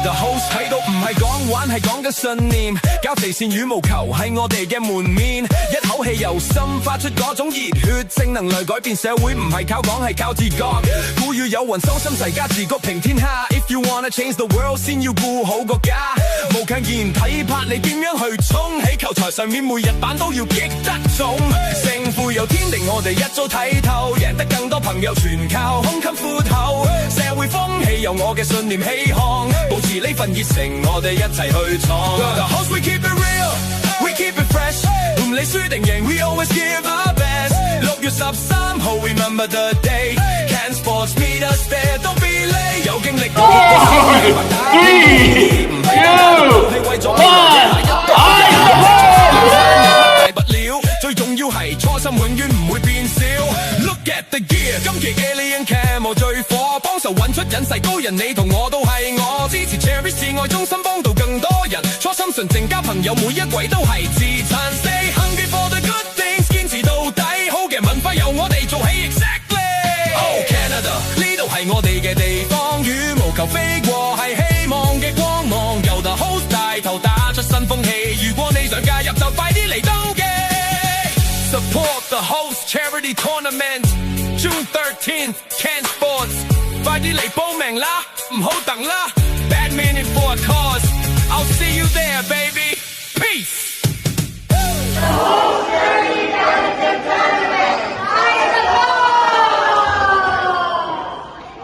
The host 喺度唔係講玩，係講緊信念。搞慈善羽毛球係我哋嘅門面，一口氣由心發出嗰種熱血，正能量改變社會，唔係靠講，係靠自覺。古語有云：修心齊家治國平天下。If you wanna change the world， 先要顧好國家。無強言睇怕你點樣去衝，喺球台上面每日板都要擊得中。勝負由天定，我哋一早睇透，贏得更多朋友全靠胸襟闊厚。社會風氣由我嘅信念起航，保持呢份熱誠，我哋一齊去闖。The host we keep it real, we keep it fresh， 唔理輸定贏 ，we always give our best。6月13號 ，remember the day，Can Sports meet us there，Don't be late。有經歷過嘅事，打機唔係為咗未來大不了，最重要係初心永遠唔會變少。Look at the gear， 今期 Alien Camo 最火，幫手揾出隱世高人，你同我都係我。支持 Cherry 示愛中心，幫到更多人。初心純正交朋友，每一季都係自殘。Stay hungry for the good things， 堅持到底，好嘅文化由我哋做起。Exactly。Oh Canada， 呢度係我哋嘅地方，羽毛球飛過係希望嘅光芒，由 The host 帶頭打出新風氣。如果你想加入，就快啲嚟登記。Support the host charity tournament June 13th Can Sports， 快啲嚟報名啦，唔好等啦。